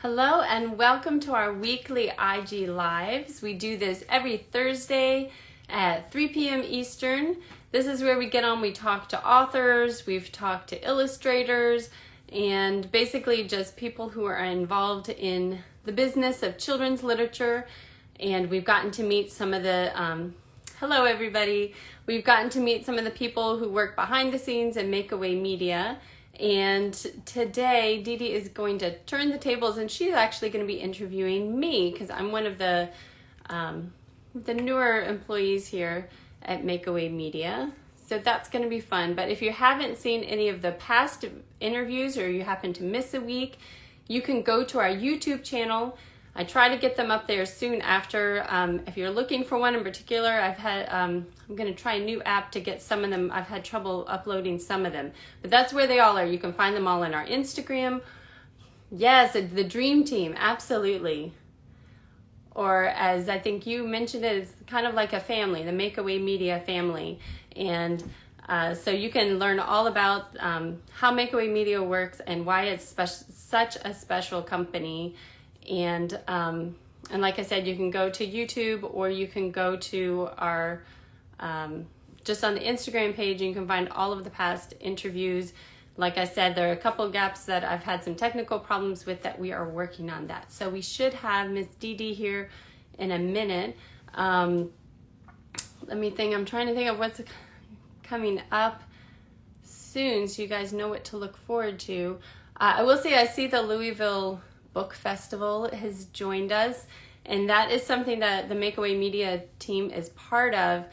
Hello and welcome to our weekly IG Lives. We do this every Thursday at 3 p.m. Eastern. This is where we talk to authors, we've talked to illustrators, and basically just people who are involved in the business of children's literature. And we've gotten to meet some of the, hello everybody, we've gotten to meet some of the people who work behind the scenes in Makeaway Media. And today, Dee Dee is going to turn the tables, and she's actually going to be interviewing me because I'm one of the newer employees here at Makeaway Media. So that's going to be fun. But if you haven't seen any of the past interviews or you happen to miss a week, you can go to our YouTube channel. I try to get them up there soon after. If you're looking for one in particular, I'm going to try a new app to get some of them. I've had trouble uploading some of them, but that's where they all are. You can find them all in our Instagram. Yes, the Dream Team, absolutely. Or as I think you mentioned it, it's kind of like a family, the Makeaway Media family. And so you can learn all about how Makeaway Media works and why it's such a special company. And like I said, you can go to YouTube or you can go to our, just on the Instagram page, you can find all of the past interviews. Like I said, there are a couple gaps that I've had some technical problems with that we are working on that. So we should have Miss Dee Dee here in a minute. Let me think, I'm trying to think of what's coming up soon so you guys know what to look forward to. I will say I see the Louisville Book Festival has joined us, and that is something that the Makeaway Media team is part of.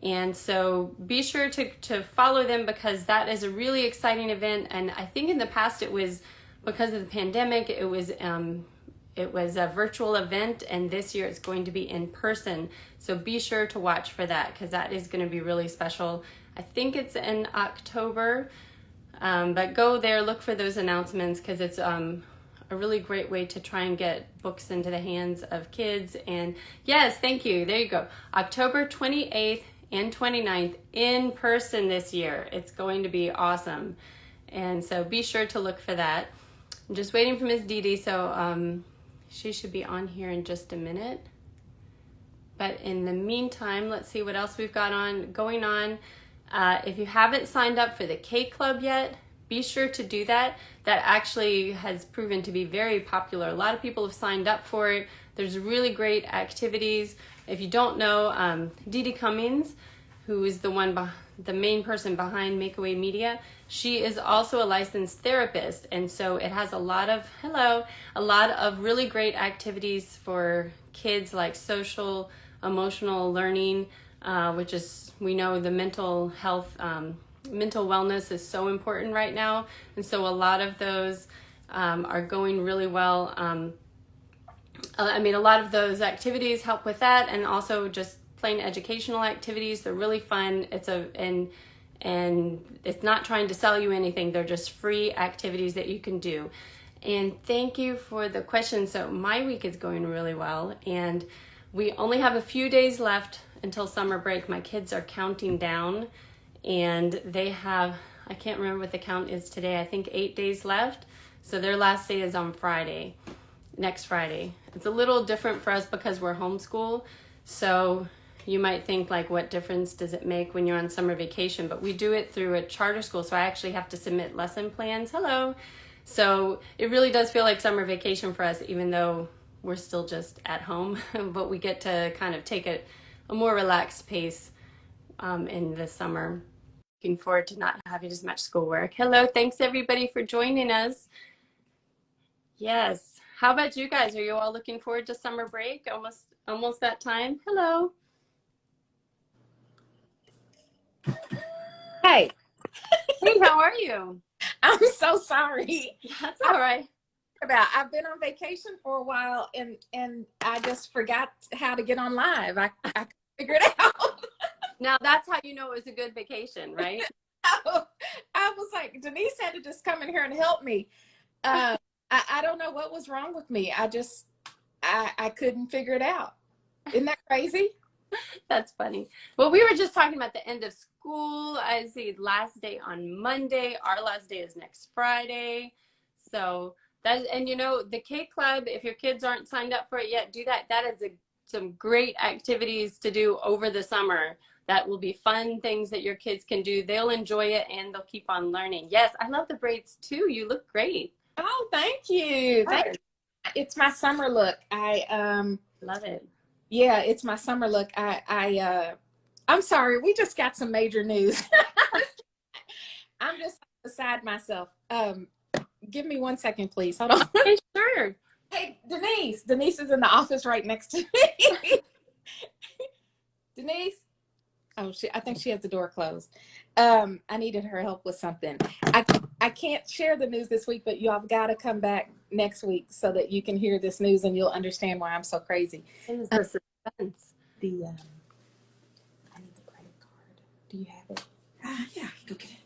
And so be sure to follow them because that is a really exciting event. And I think in the past it was because of the pandemic, it was a virtual event, and this year it's going to be in person. So be sure to watch for that because that is going to be really special. I think it's in October, but go there, look for those announcements because it's a really great way to try and get books into the hands of kids. And yes, thank you. There you go. October 28th and 29th in person this year. It's going to be awesome. And so be sure to look for that. I'm just waiting for Miss Dee Dee, so she should be on here in just a minute. But in the meantime, let's see what else we've got going on. If you haven't signed up for the K Club yet, be sure to do that. That actually has proven to be very popular. A lot of people have signed up for it. There's really great activities. If you don't know, Dee Dee Cummings, who is the main person behind Makeaway Media, she is also a licensed therapist. And so it has a lot of really great activities for kids like social, emotional learning, which is, we know the mental health, mental wellness is so important right now, and so a lot of those are going really well. A lot of those activities help with that, and also just plain educational activities. They're really fun. And it's not trying to sell you anything. They're just free activities that you can do. And thank you for the question. So my week is going really well, and we only have a few days left until summer break. My kids are counting down. And they have, I can't remember what the count is today, I think 8 days left. So their last day is on Friday, next Friday. It's a little different for us because we're homeschool. So you might think like, what difference does it make when you're on summer vacation? But we do it through a charter school. So I actually have to submit lesson plans. Hello. So it really does feel like summer vacation for us, even though we're still just at home. But we get to kind of take a more relaxed pace in the summer. Looking forward to not having as much schoolwork. Hello, thanks everybody for joining us. Yes, how about you guys? Are you all looking forward to summer break? Almost that time. Hello. Hey, Hey, how are you? I'm so sorry. That's all right. I've been on vacation for a while and I just forgot how to get on live. I figured it out. Now that's how you know it was a good vacation, right? I was like, Denise had to just come in here and help me. I don't know what was wrong with me. I couldn't figure it out. Isn't that crazy? That's funny. Well, we were just talking about the end of school. I see last day on Monday. Our last day is next Friday. So And you know, the K Club, if your kids aren't signed up for it yet, do that. That is some great activities to do over the summer. That will be fun things that your kids can do. They'll enjoy it and they'll keep on learning. Yes, I love the braids too. You look great. Oh, thank you. Thank you. It's my summer look. I love it. Yeah, it's my summer look. I'm sorry, we just got some major news. I'm just beside myself. Give me 1 second, please. Hold on. Hey, sure. Hey, Denise. Denise is in the office right next to me. Denise. Oh, I think she has the door closed. I needed her help with something. I can't share the news this week, but y'all got to come back next week so that you can hear this news and you'll understand why I'm so crazy. What is the suspense? I need the credit card. Do you have it? Yeah, go get it.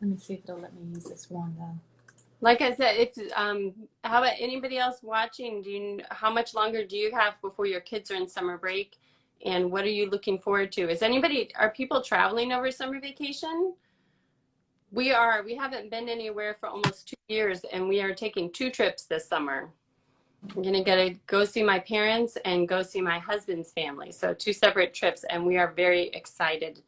Let me see if it'll let me use this one though. Like I said, it's how about anybody else watching? How much longer do you have before your kids are in summer break? And what are you looking forward to? Are people traveling over summer vacation? We are. We haven't been anywhere for almost 2 years, and we are taking 2 trips this summer. I'm gonna get to go see my parents and go see my husband's family. So 2 separate trips, and we are very excited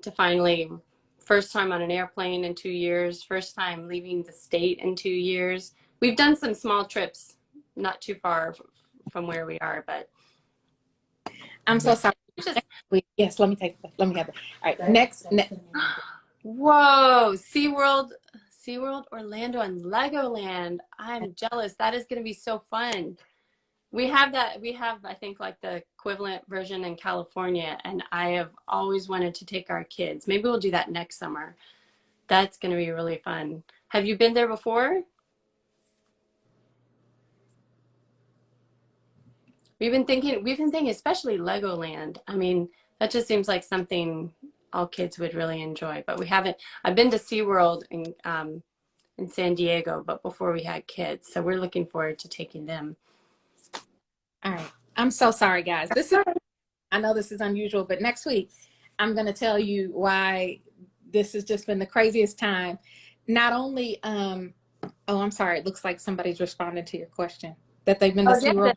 to finally, first time on an airplane in 2 years, first time leaving the state in 2 years. We've done some small trips, not too far from where we are, but I'm so sorry. Yes, let me have it. All right, next. Whoa, SeaWorld Orlando and Legoland. I'm jealous. That is going to be so fun. We have, I think, like the equivalent version in California, and I have always wanted to take our kids. Maybe we'll do that next summer. That's going to be really fun. Have you been there before? We've been thinking, especially Legoland. I mean, that just seems like something all kids would really enjoy. But we haven't. I've been to SeaWorld in San Diego, but before we had kids, so we're looking forward to taking them. All right. I'm so sorry, guys. I know this is unusual, but next week I'm going to tell you why this has just been the craziest time. Not only, oh, I'm sorry. It looks like somebody's responding to your question that they've been to SeaWorld.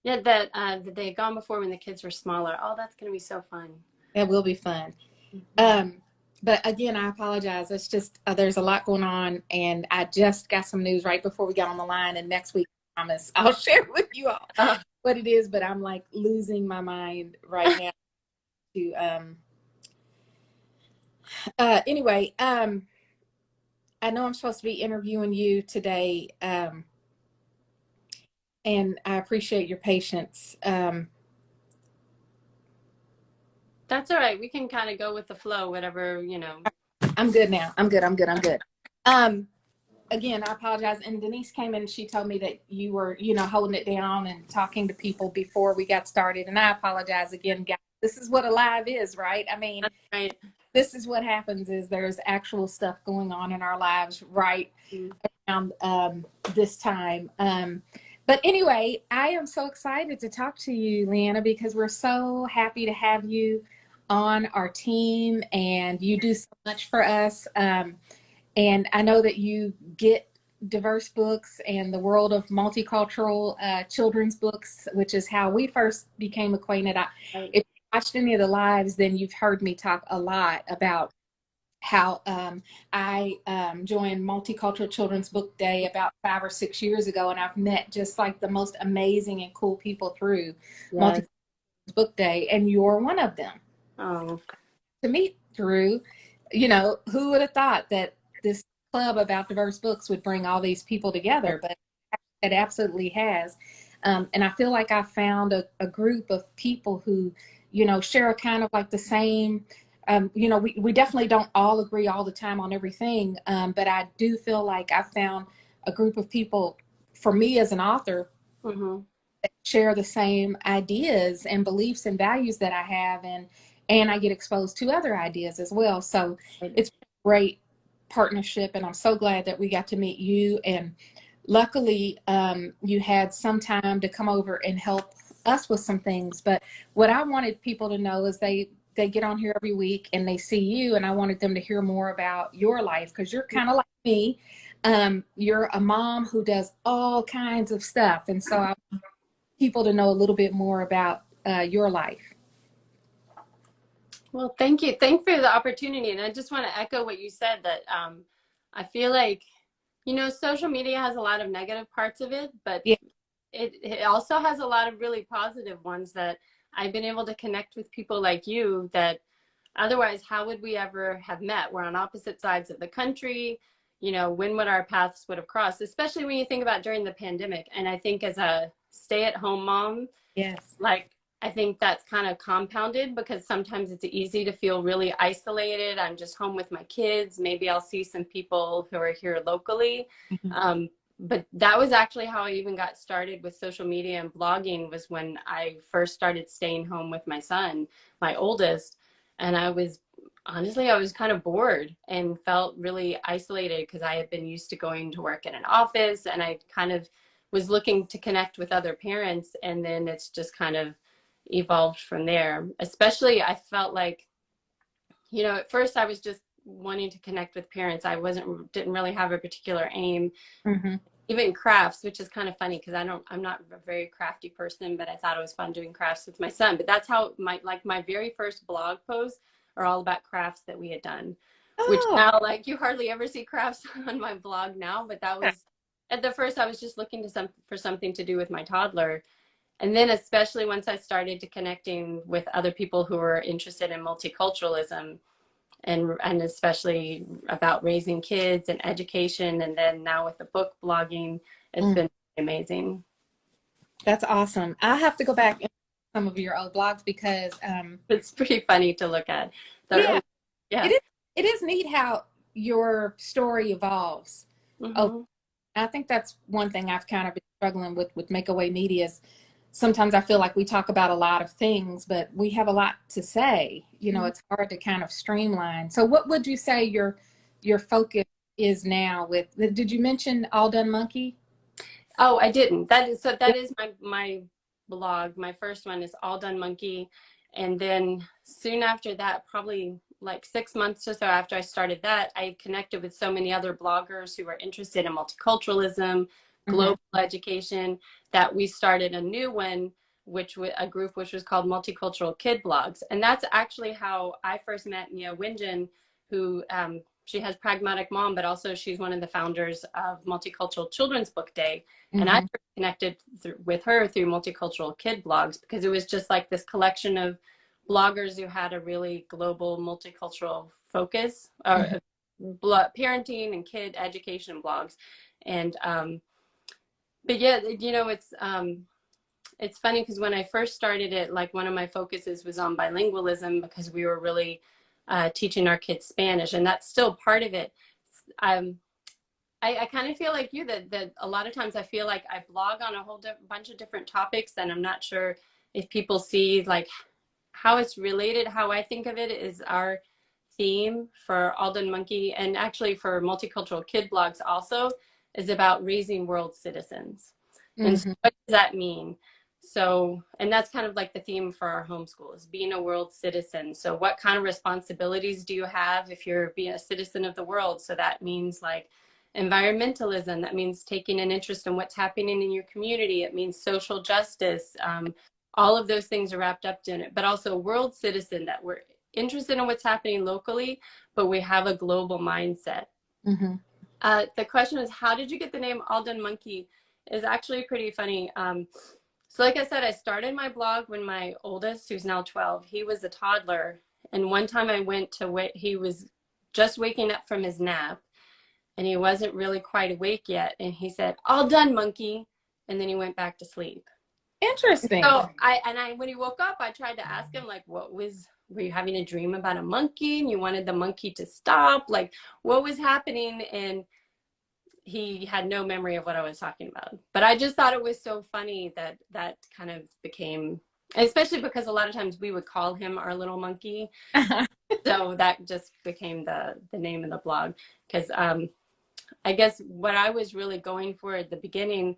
Yeah, that they had gone before when the kids were smaller. Oh, that's going to be so fun. That will be fun. But again, I apologize. It's just, there's a lot going on, and I just got some news right before we got on the line, and next week, I promise I'll share with you all what it is, but I'm like losing my mind right now. Anyway, I know I'm supposed to be interviewing you today, and I appreciate your patience. That's all right. We can kind of go with the flow, whatever, I'm good now. I'm good. Again, I apologize. And Denise came in and she told me that you were, holding it down and talking to people before we got started. And I apologize again, guys. This is what a live is, right? I mean, right. This is what happens is there's actual stuff going on in our lives right around this time. But anyway, I am so excited to talk to you, Leanna, because we're so happy to have you on our team, and you do so much for us. And I know that you get diverse books and the world of multicultural children's books, which is how we first became acquainted. If you watched any of the lives, then you've heard me talk a lot about how I joined Multicultural Children's Book Day about 5 or 6 years ago, and I've met just like the most amazing and cool people through Multicultural Book Day, and you're one of them. Oh. To meet through, who would have thought that this club about diverse books would bring all these people together, but it absolutely has. And I feel like I found a group of people who, share a kind of like the same, we definitely don't all agree all the time on everything. But I do feel like I found a group of people, for me as an author, that share the same ideas and beliefs and values that I have. And I get exposed to other ideas as well. So it's a great partnership, and I'm so glad that we got to meet you. And luckily, you had some time to come over and help us with some things. But what I wanted people to know is they get on here every week and they see you, and I wanted them to hear more about your life, because you're kind of like me. You're a mom who does all kinds of stuff. And so I want people to know a little bit more about your life. Well, thank you. Thank you for the opportunity. And I just want to echo what you said, that I feel like, social media has a lot of negative parts of it, but Yeah. it also has a lot of really positive ones, that I've been able to connect with people like you that otherwise, how would we ever have met? We're on opposite sides of the country. When would our paths would have crossed, especially when you think about during the pandemic. And I think as a stay-at-home mom, Yes. like, I think that's kind of compounded, because sometimes it's easy to feel really isolated. I'm just home with my kids. Maybe I'll see some people who are here locally. Mm-hmm. But that was actually how I even got started with social media and blogging, was when I first started staying home with my son, my oldest. And I was kind of bored and felt really isolated, because I had been used to going to work in an office, and I kind of was looking to connect with other parents. And then it's just kind of evolved from there. Especially, I felt like, at first I was just wanting to connect with parents. Didn't really have a particular aim. Mm-hmm. Even crafts, which is kind of funny, because I'm not a very crafty person, but I thought it was fun doing crafts with my son. But that's how my very first blog posts are all about crafts that we had done, which Oh, now, like, you hardly ever see crafts on my blog now. But that okay. was, at the first, I was just looking for something to do with my toddler. And then, especially once I started to connecting with other people who were interested in multiculturalism, and especially about raising kids and education, and then now with the book blogging, it's Mm, been amazing. that's awesome. I have to go back and some of your old blogs because It's pretty funny to look at. yeah, it Yeah. is it is neat how your story evolves. Oh, Hmm. I think that's one thing I've kind of been struggling with Makeaway Media is sometimes I feel like we talk about a lot of things, but we have a lot to say. It's hard to kind of streamline. So what would you say your focus is now with, did you mention All Done Monkey? Oh, I didn't. That is my blog. My first one is All Done Monkey. And then soon after that, probably like 6 months or so after I started that, I connected with so many other bloggers who were interested in multiculturalism, Mm-hmm. global education, that we started a new one, a group which was called Multicultural Kid Blogs. And that's actually how I first met Mia Wingen, who she has Pragmatic Mom, but also she's one of the founders of Multicultural Children's Book Day. And I Mm-hmm. connected with her through Multicultural Kid Blogs, because it was just like this collection of bloggers who had a really global multicultural focus, Mm-hmm. parenting and kid education blogs. And but yeah, it's funny, because when I first started it, like, one of my focuses was on bilingualism, because we were really teaching our kids Spanish, and that's still part of it. Um, I kind of feel like you, that a lot of times I feel like I blog on a whole bunch of different topics, and I'm not sure if people see, like, how it's related. How I think of it is our theme for Alden Monkey, and actually for Multicultural Kid Blogs also, is about raising world citizens. And so Mm-hmm. what does that mean? So, and that's kind of like the theme for our homeschool, is being a world citizen. So what kind of responsibilities do you have if you're being a citizen of the world? So that means, like, environmentalism. That means taking an interest in what's happening in your community. It means social justice. All of those things are wrapped up in it, but also world citizen, that we're interested in what's happening locally, but we have a global mindset. Mm-hmm. The question is, how did you get the name All Done Monkey? Is actually pretty funny. So like I said, I started my blog when my oldest, who's now 12, he was a toddler. And one time I went to he was just waking up from his nap, and he wasn't really quite awake yet. And he said, "All done, monkey." And then he went back to sleep. Interesting. So when he woke up, I tried to ask him, like, were you having a dream about a monkey and you wanted the monkey to stop? Like, what was happening? And he had no memory of what I was talking about. But I just thought it was so funny that that kind of became, especially because a lot of times we would call him our little monkey. So that just became the name of the blog. Because I guess what I was really going for at the beginning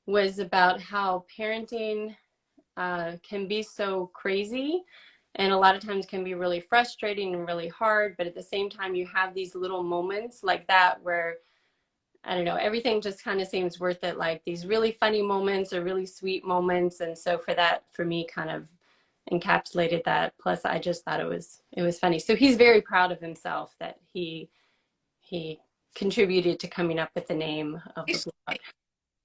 was about how parenting can be so crazy, and a lot of times can be really frustrating and really hard. But at the same time, you have these little moments like that where I don't know, everything just kind of seems worth it. Like these really funny moments or really sweet moments. And so for that, for me, kind of encapsulated that. Plus I just thought it was funny. So he's very proud of himself that he contributed to coming up with the name of the blog.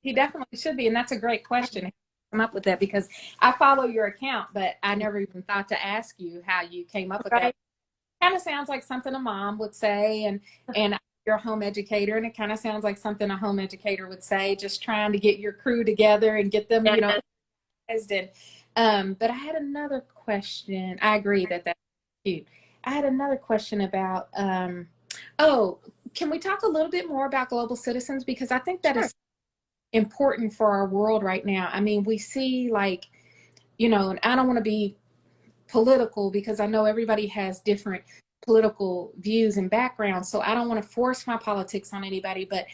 He definitely should be, and that's a great question. To come up with that, because I follow your account, but I never even thought to ask you how you came up with that. Kind of sounds like something a mom would say, and you're a home educator, and it kind of sounds like something a home educator would say, just trying to get your crew together and get them, you know, but I had another question. I agree that that's cute. I had another question about, oh, can we talk a little bit more about global citizens? Because I think that is important for our world right now. I mean, we see, like, you know, and I don't want to be political because I know everybody has different political views and backgrounds, so I don't want to force my politics on anybody, but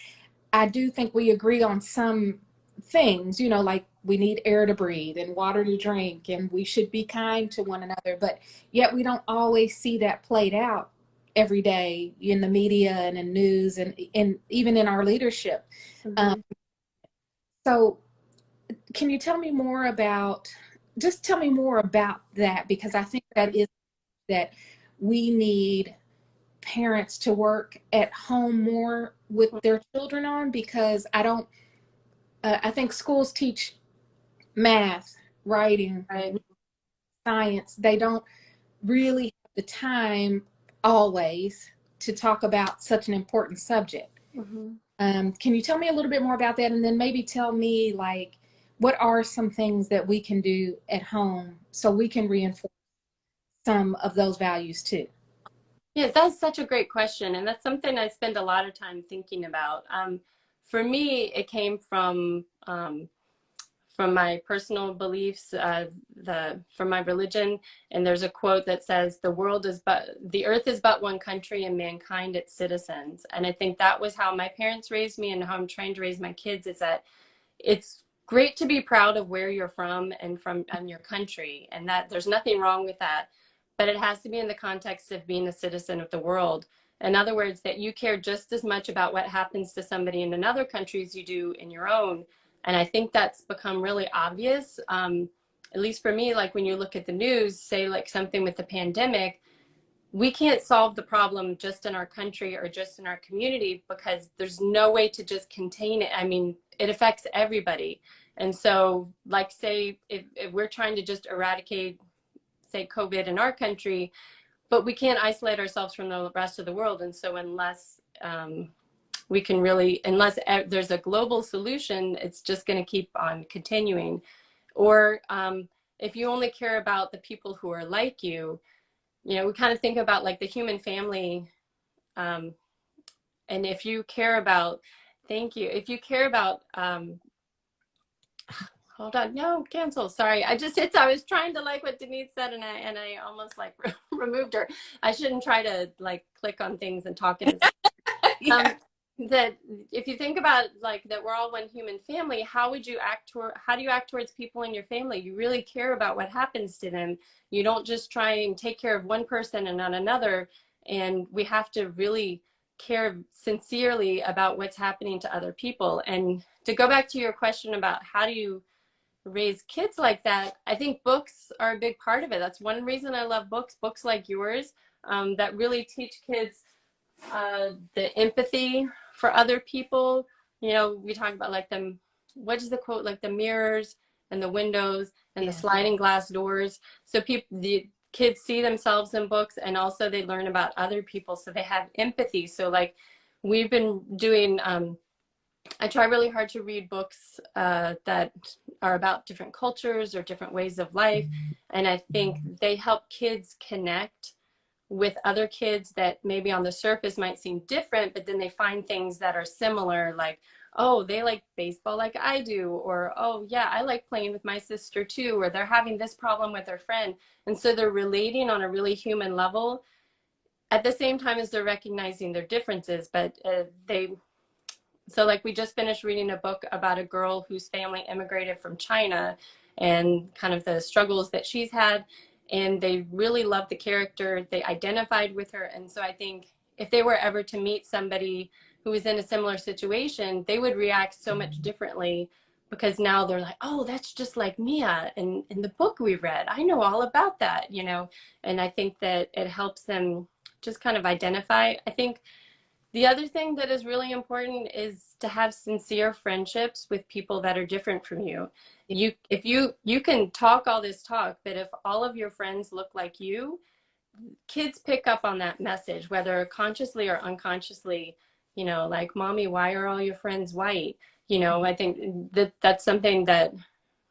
I do think we agree on some things, you know, like we need air to breathe and water to drink, and we should be kind to one another, but yet we don't always see that played out every day in the media and in news and even in our leadership. So can you tell me more about, just tell me more about that, because I think that is that we need parents to work at home more with their children on, because I think schools teach math, writing, science. They don't really have the time always to talk about such an important subject. Can you tell me a little bit more about that? And then maybe tell me, like, what are some things that we can do at home so we can reinforce some of those values too? Yeah, that's such a great question. And that's something I spend a lot of time thinking about. For me, it came from my personal beliefs, from my religion. And there's a quote that says, the earth is but one country and mankind its citizens. And I think that was how my parents raised me and how I'm trying to raise my kids, is that it's great to be proud of where you're from and your country, and that there's nothing wrong with that. But it has to be in the context of being a citizen of the world. In other words, that you care just as much about what happens to somebody in another country as you do in your own. And I think that's become really obvious, at least for me. Like when you look at the news, say like something with the pandemic, we can't solve the problem just in our country or just in our community, because there's no way to just contain it. I mean, it affects everybody. And so, like, say, if we're trying to just eradicate, say, COVID in our country, but we can't isolate ourselves from the rest of the world. And so unless we can really, unless there's a global solution, it's just going to keep on continuing. Or if you only care about the people who are like you, you know, we kind of think about like the human family. And if you care about, thank you, if you care about, hold on, no, cancel, sorry. I was trying to like what Denise said, and I almost like removed her. I shouldn't try to like click on things and talk in that if you think about like that we're all one human family, how do you act towards people in your family? You really care about what happens to them. You don't just try and take care of one person and not another. And we have to really care sincerely about what's happening to other people. And to go back to your question about how do you raise kids like that, I think books are a big part of it. That's one reason I love books like yours, that really teach kids the empathy for other people. You know, we talk about like what is the quote, like the mirrors and the windows and the sliding glass doors. So the kids see themselves in books, and also they learn about other people, so they have empathy. So like we've been doing, I try really hard to read books that are about different cultures or different ways of life. And I think they help kids connect with other kids that maybe on the surface might seem different, but then they find things that are similar, like, oh, they like baseball like I do, or oh yeah, I like playing with my sister too, or they're having this problem with their friend. And so they're relating on a really human level at the same time as they're recognizing their differences. But so like we just finished reading a book about a girl whose family immigrated from China and kind of the struggles that she's had. And they really loved the character. They identified with her. And so I think if they were ever to meet somebody who was in a similar situation, they would react so much differently, because now they're like, oh, that's just like Mia in the book we read. I know all about that, you know? And I think that it helps them just kind of identify. I think the other thing that is really important is to have sincere friendships with people that are different from you. If you can talk all this talk, but if all of your friends look like you, kids pick up on that message, whether consciously or unconsciously, you know, like, mommy, why are all your friends white? You know, I think that that's something that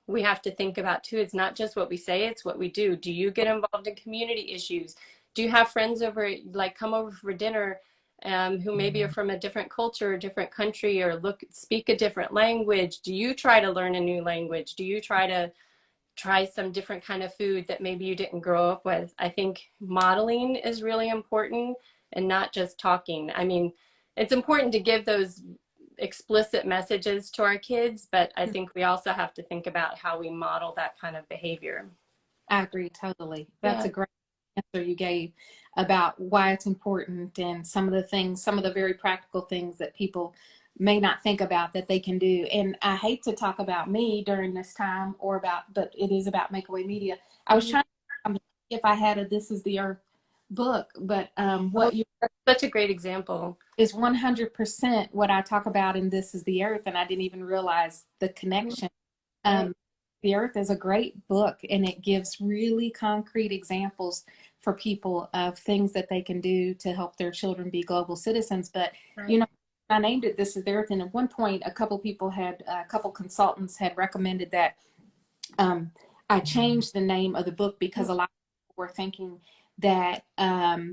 we have to think about too. It's not just what we say, it's what we do. Do you get involved in community issues? Do you have friends over, like, come over for dinner, who maybe are from a different culture, a different country, or speak a different language? Do you try to learn a new language? Do you try some different kind of food that maybe you didn't grow up with? I think modeling is really important, and not just talking. I mean, it's important to give those explicit messages to our kids, but I think we also have to think about how we model that kind of behavior. I agree totally. That's a great answer you gave about why it's important, and some of the things, some of the very practical things that people may not think about that they can do. And I hate to talk about me during this time, but it is about Makeaway Media. I was trying to if I had a This Is the Earth book, but that's such a great example. Is 100% what I talk about in This Is the Earth, and I didn't even realize the connection. The Earth is a great book, and it gives really concrete examples for people of things that they can do to help their children be global citizens. But you know, I named it This Is the Earth, and at one point a couple consultants had recommended that I changed the name of the book, because a lot of people were thinking that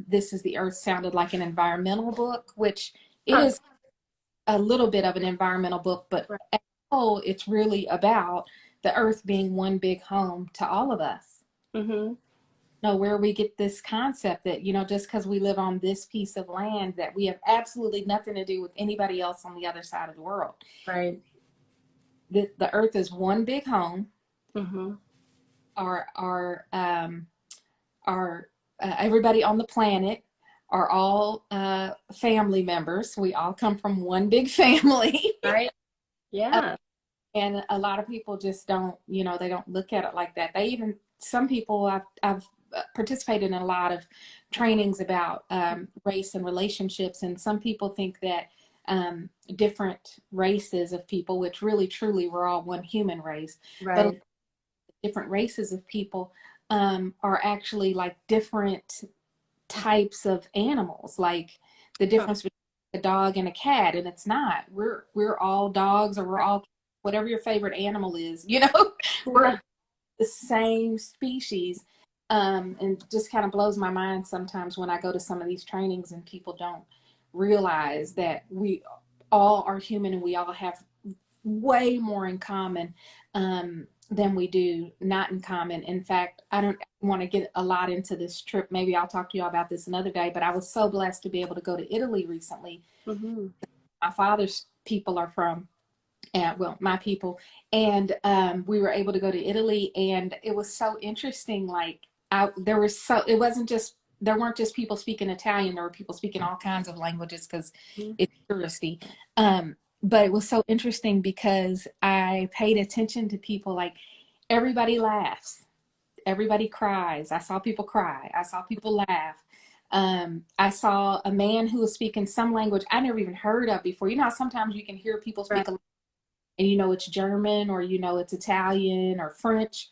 This Is the Earth sounded like an environmental book, which it is a little bit of an environmental book, but as a whole, it's really about the earth being one big home to all of us. Know where we get this concept that, you know, just because we live on this piece of land, that we have absolutely nothing to do with anybody else on the other side of the world. Right. The earth is one big home. Everybody on the planet are all family members. We all come from one big family. Right. Yeah. And a lot of people just don't, you know, they don't look at it like that. Some people, I've participated in a lot of trainings about race and relationships, and some people think that different races of people, which really truly we're all one human race, but different races of people are actually like different types of animals, like the difference between a dog and a cat, and it's not. We're all dogs, or we're all whatever your favorite animal is, you know. We're the same species. And just kind of blows my mind sometimes when I go to some of these trainings and people don't realize that we all are human, and we all have way more in common than we do not in common. In fact, I don't want to get a lot into this trip. Maybe I'll talk to you all about this another day, but I was so blessed to be able to go to Italy recently. My father's people are from my people, and we were able to go to Italy, and it was so interesting. Like there weren't just people speaking Italian, there were people speaking all kinds of languages, because it's touristy. But it was so interesting because I paid attention to people. Like, everybody laughs, everybody cries. I saw people cry, I saw people laugh. I saw a man who was speaking some language I never even heard of before. You know how sometimes you can hear people speak and you know it's German, or you know it's Italian or French.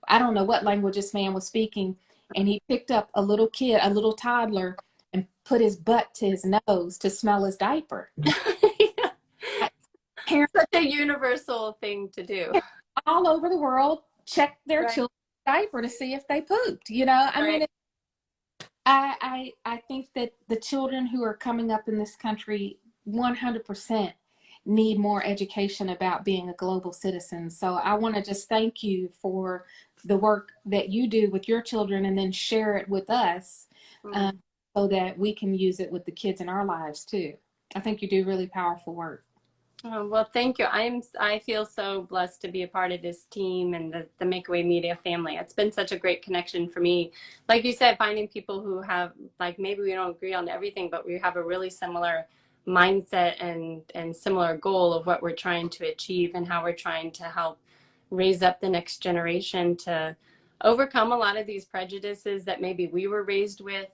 I don't know what language this man was speaking, and he picked up a little kid, a little toddler, and put his butt to his nose to smell his diaper. Such a universal thing to do. All over the world check their children's diaper to see if they pooped. You know, I mean, I think that the children who are coming up in this country 100% need more education about being a global citizen. So I want to just thank you for the work that you do with your children, and then share it with us so that we can use it with the kids in our lives too. I think you do really powerful work. Oh, well, thank you. I feel so blessed to be a part of this team and the Makeaway Media family. It's been such a great connection for me. Like you said, finding people who have, like, maybe we don't agree on everything, but we have a really similar mindset and similar goal of what we're trying to achieve and how we're trying to help raise up the next generation to overcome a lot of these prejudices that maybe we were raised with,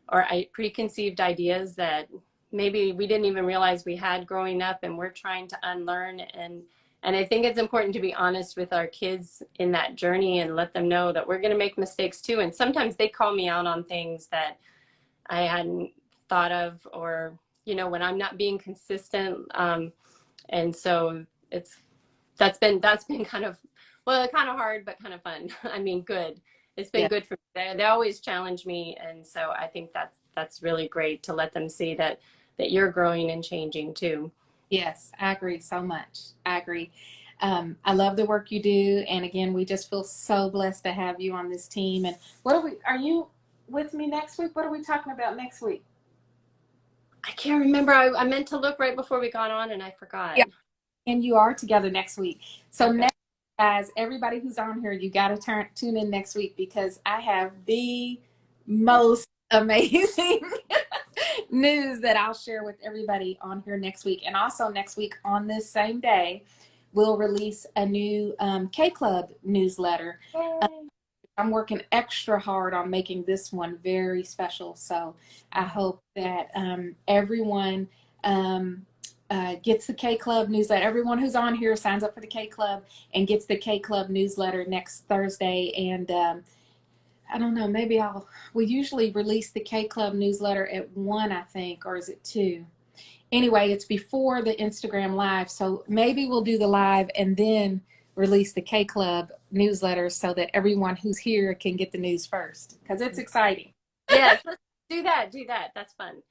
or preconceived ideas that maybe we didn't even realize we had growing up, and we're trying to unlearn. And I think it's important to be honest with our kids in that journey and let them know that we're going to make mistakes too. And sometimes they call me out on things that I hadn't thought of, or, when I'm not being consistent. And so that's been kind of, well, kind of hard, but kind of fun. I mean, good. It's been Yeah. good for me. They always challenge me. And so I think that's really great to let them see that you're growing and changing too. Yes, I agree so much. I agree. I love the work you do. And again, we just feel so blessed to have you on this team. And are you with me next week? What are we talking about next week? I can't remember. I meant to look right before we got on and I forgot. Yeah. And you are together next week. So Okay. next, guys, everybody who's on here, you got to tune in next week, because I have the most amazing news that I'll share with everybody on here next week. And also next week on this same day, we'll release a new K Club newsletter. I'm working extra hard on making this one very special. So I hope that everyone gets the K Club newsletter. Everyone who's on here signs up for the K Club and gets the K Club newsletter next Thursday. And I don't know, we usually release the K Club newsletter at 1, I think, or is it 2? Anyway, it's before the Instagram live. So maybe we'll do the live and then release the K Club newsletter so that everyone who's here can get the news first, because it's exciting. Yes, let's do that. That's fun.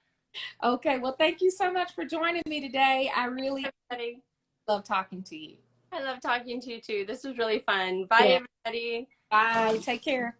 Okay, well, thank you so much for joining me today. I really Everybody. love talking to you. I love talking to you too. This was really fun. Bye, Yeah. everybody. Bye. Take care.